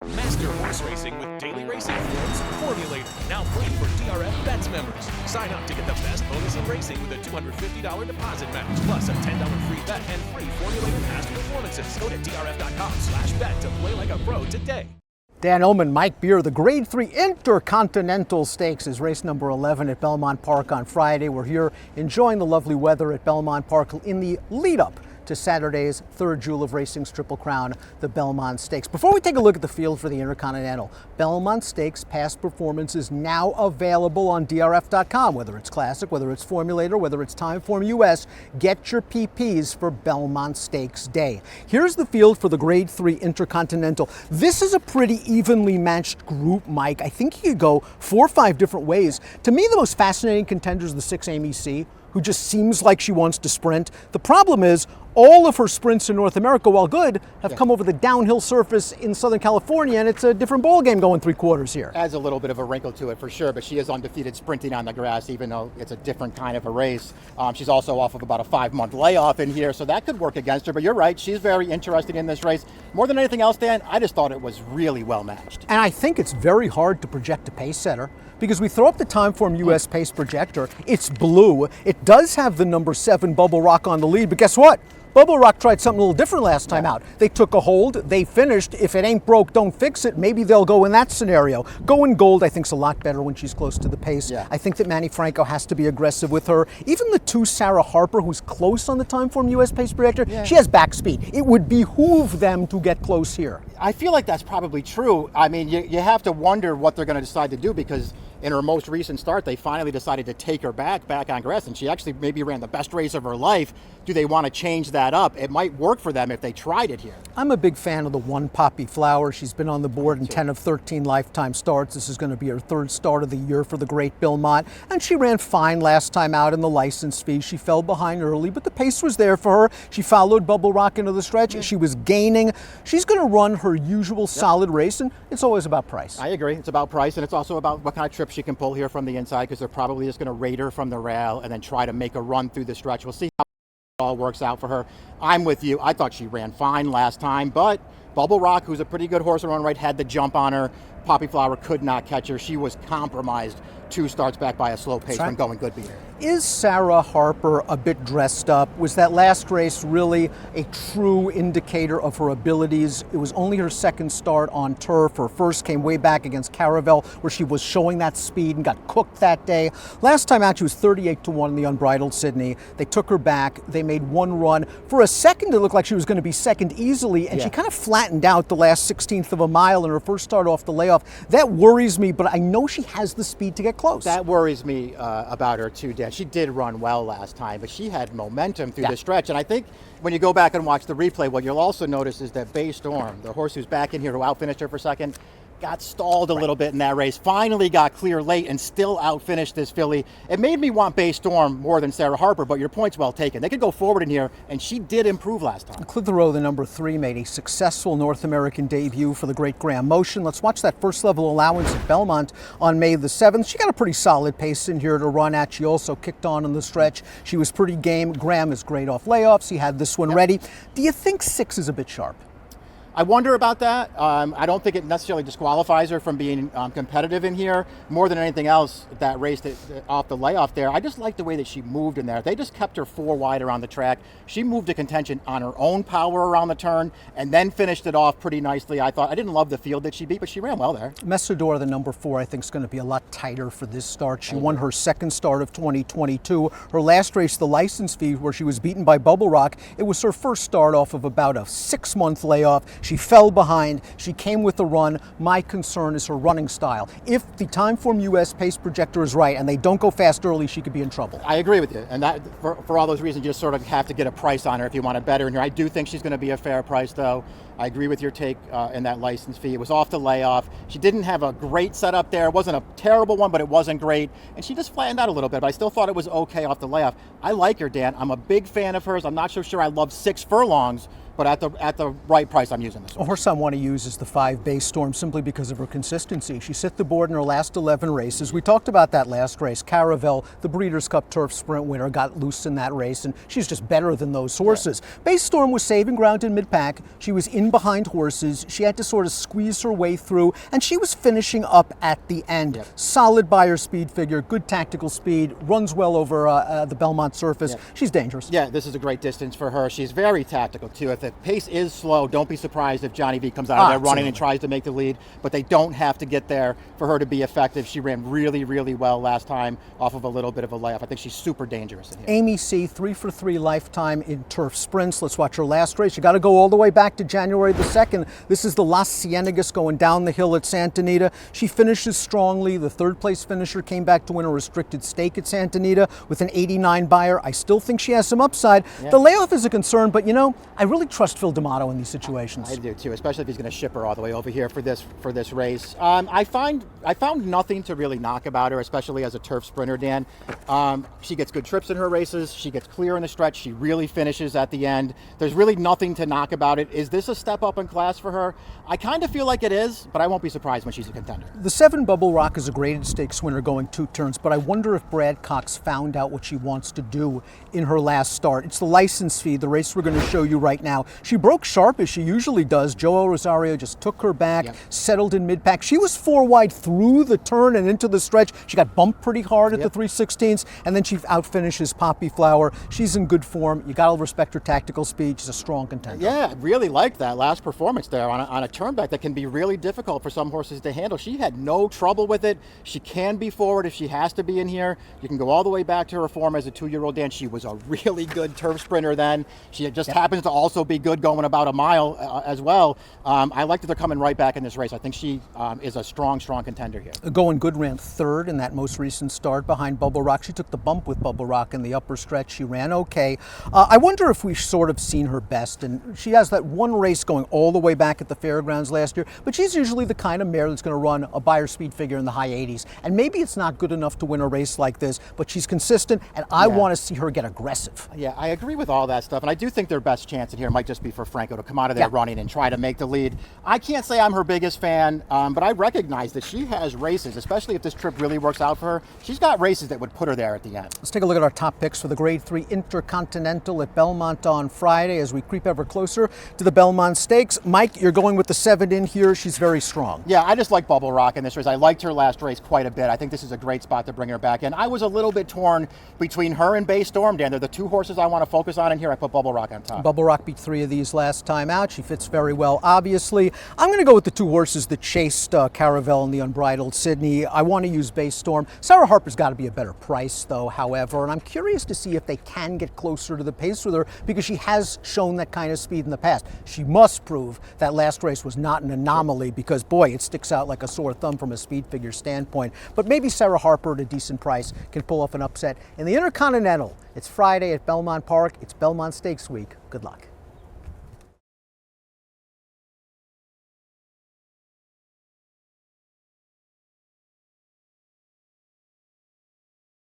Master horse racing with daily racing forms Formulator, now free for DRF Bets members. Sign up to get the best bonus in racing with a $250 deposit match, plus a $10 free bet and free Formulator past performances. Go to drf.com/bet to play like a pro today. Dan Illman, Mike Beer, the Grade 3 Intercontinental Stakes is race number 11 at Belmont Park on Friday. We're here enjoying the lovely weather at Belmont Park in the lead-up to Saturday's third Jewel of Racing's Triple Crown, the Belmont Stakes. Before we take a look at the field for the Intercontinental, Belmont Stakes past performance is now available on DRF.com. Whether it's Classic, whether it's Formulator, whether it's Timeform US, get your PPs for Belmont Stakes Day. Here's the field for the Grade 3 Intercontinental. This is a pretty evenly matched group, Mike. I think you could go 4 or 5 different ways. To me, the most fascinating contender is the 6 Amy C, who just seems like she wants to sprint. The problem is, all of her sprints in North America, while good, have come over the downhill surface in Southern California, and it's a different ball game going 3/4 here. Adds a little bit of a wrinkle to it for sure, but she is undefeated sprinting on the grass, even though it's a different kind of a race. She's also off of about a 5-month layoff in here, so that could work against her, but you're right, she's very interested in this race. More than anything else, Dan, I just thought it was really well matched. And I think it's very hard to project a pace setter, because we throw up the Timeform US pace projector, it's blue, it does have the number 7 Bubble Rock on the lead, but guess what? Bubble Rock tried something a little different last time out. They took a hold, they finished. If it ain't broke, don't fix it. Maybe they'll go in that scenario. Going gold, I think, is a lot better when she's close to the pace. I think that Manny Franco has to be aggressive with her. Even the 2 Sarah Harper, who's close on the Timeform US pace projector, she has back speed. It would behoove them to get close here. I feel like that's probably true. I mean, you have to wonder what they're going to decide to do, because in her most recent start, they finally decided to take her back on grass, and she actually maybe ran the best race of her life. Do they want to change that up? It might work for them if they tried it here. I'm a big fan of the 1 Poppy Flower. She's been on the board in 10 of 13 lifetime starts. This is going to be her 3rd start of the year for the Great Belmont, and she ran fine last time out in the license fee. She fell behind early, but the pace was there for her. She followed Bubble Rock into the stretch. She was gaining. She's going to run her usual solid race, and it's always about price. I agree. It's about price, and it's also about what kind of trip she can pull here from the inside, because they're probably just going to raid her from the rail and then try to make a run through the stretch. We'll see how it all works out for her. I'm with you. I thought she ran fine last time, but Bubble Rock, who's a pretty good horse in her own right, had the jump on her. Poppy Flower could not catch her. She was compromised 2 starts back by a slow pace from going good beat her. Is Sarah Harper a bit dressed up? Was that last race really a true indicator of her abilities? It was only her 2nd start on turf. Her first came way back against Caravel, where she was showing that speed and got cooked that day. Last time out, she was 38-1 in the Unbridled Sydney. They took her back. They made 1 run. For a second, it looked like she was going to be second easily, and she kind of flattened out the last 16th of a mile in her first start off the layoff. That worries me, but I know she has the speed to get close. That worries me about her too, Dan. She did run well last time, but she had momentum through the stretch. And I think when you go back and watch the replay, what you'll also notice is that Bay Storm, the horse who's back in here who outfinished her for second, got stalled a little bit in that race, finally got clear late and still outfinished this filly. It made me want Bay Storm more than Sarah Harper, but your point's well taken. They could go forward in here, and she did improve last time. Clitheroe, the number 3, made a successful North American debut for the Great Graham Motion. Let's watch that first level allowance at Belmont on May the 7th. She got a pretty solid pace in here to run at. She also kicked on in the stretch. She was pretty game. Graham is great off layoffs. He had this one ready. Do you think 6 is a bit sharp? I wonder about that. I don't think it necessarily disqualifies her from being competitive in here. More than anything else, that race off the layoff there, I just like the way that she moved in there. They just kept her 4 wide around the track. She moved to contention on her own power around the turn and then finished it off pretty nicely. I didn't love the field that she beat, but she ran well there. Messidor, the number 4, I think is going to be a lot tighter for this start. She won her 2nd start of 2022. Her last race, the license fee, where she was beaten by Bubble Rock, it was her first start off of about a 6-month layoff. She fell behind. She came with a run. My concern is her running style. If the Timeform US pace projector is right and they don't go fast early, she could be in trouble. I agree with you. And that, for all those reasons, you just sort of have to get a price on her if you want to bet her in here. I do think she's going to be a fair price, though. I agree with your take in that license fee. It was off the layoff. She didn't have a great setup there. It wasn't a terrible one, but it wasn't great. And she just flattened out a little bit, but I still thought it was okay off the layoff. I like her, Dan. I'm a big fan of hers. I'm not so sure I love 6 furlongs, but at the right price, I'm using this one. A horse I want to use is the 5 Bay Storm, simply because of her consistency. She's hit the board in her last 11 races. We talked about that last race. Caravel, the Breeders' Cup Turf Sprint winner, got loose in that race, and she's just better than those horses. Bay Storm was saving ground in mid-pack. She was in in behind horses. She had to sort of squeeze her way through, and she was finishing up at the end. Yep. Solid by her speed figure, good tactical speed, runs well over the Belmont surface. Yep. She's dangerous. Yeah, this is a great distance for her. She's very tactical too. If the pace is slow, don't be surprised if Johnny V comes out of there running and tries to make the lead, but they don't have to get there for her to be effective. She ran really, really well last time off of a little bit of a layoff. I think she's super dangerous in here. Amy C, 3 for 3 lifetime in turf sprints. Let's watch her last race. You got to go all the way back to January the 2nd. This is the Las Ciénegas going down the hill at Santa Anita. She finishes strongly. The third place finisher came back to win a restricted stake at Santa Anita with an 89 buyer. I still think she has some upside. Yeah. The layoff is a concern, but you know, I really trust Phil D'Amato in these situations. I do too, especially if he's going to ship her all the way over here for this race. I found nothing to really knock about her, especially as a turf sprinter, Dan. She gets good trips in her races. She gets clear in the stretch. She really finishes at the end. There's really nothing to knock about it. Is this a step up in class for her? I kind of feel like it is, but I won't be surprised when she's a contender. The 7 Bubble Rock is a graded stakes winner going 2 turns, but I wonder if Brad Cox found out what she wants to do in her last start. It's the license fee, the race we're going to show you right now. She broke sharp as she usually does. Joel Rosario just took her back, settled in mid-pack. She was 4 wide through the turn and into the stretch. She got bumped pretty hard at the 3/16ths, and then she outfinishes Poppy Flower. She's in good form. You got to respect her tactical speed. She's a strong contender. Yeah, I really liked that last performance there on a turnback that can be really difficult for some horses to handle. She had no trouble with it. She can be forward if she has to be in here. You can go all the way back to her form as a 2-year-old, Dan. She was a really good turf sprinter then. She just happens to also be good going about a mile as well. I like that they're coming right back in this race. I think she is a strong contender here. Going Good ran 3rd in that most recent start behind Bubble Rock. She took the bump with Bubble Rock in the upper stretch. She ran okay. I wonder if we've sort of seen her best, and she has that one race going all the way back at the fairgrounds last year, but she's usually the kind of mare that's going to run a buyer speed figure in the high 80s, and maybe it's not good enough to win a race like this, but she's consistent, and I want to see her get aggressive. Yeah, I agree with all that stuff, and I do think their best chance in here might just be for Franco to come out of there running and try to make the lead. I can't say I'm her biggest fan, but I recognize that she has races, especially if this trip really works out for her. She's got races that would put her there at the end. Let's take a look at our top picks for the Grade 3 Intercontinental at Belmont on Friday as we creep ever closer to the Belmont Stakes. Mike, you're going with the 7 in here. She's very strong. Yeah, I just like Bubble Rock in this race. I liked her last race quite a bit. I think this is a great spot to bring her back in. I was a little bit torn between her and Bay Storm, Dan. They're the 2 horses I want to focus on, and here I put Bubble Rock on top. Bubble Rock beat 3 of these last time out. She fits very well, obviously. I'm going to go with the 2 horses that chased Caravel and the Unbridled Sydney. I want to use Bay Storm. Sarah Harper's got to be a better price, though, however, and I'm curious to see if they can get closer to the pace with her because she has shown that kind of speed in the past. She must prove that last race was not an anomaly because, boy, it sticks out like a sore thumb from a speed figure standpoint. But maybe Sarah Harper at a decent price can pull off an upset. In the Intercontinental, it's Friday at Belmont Park. It's Belmont Stakes Week. Good luck.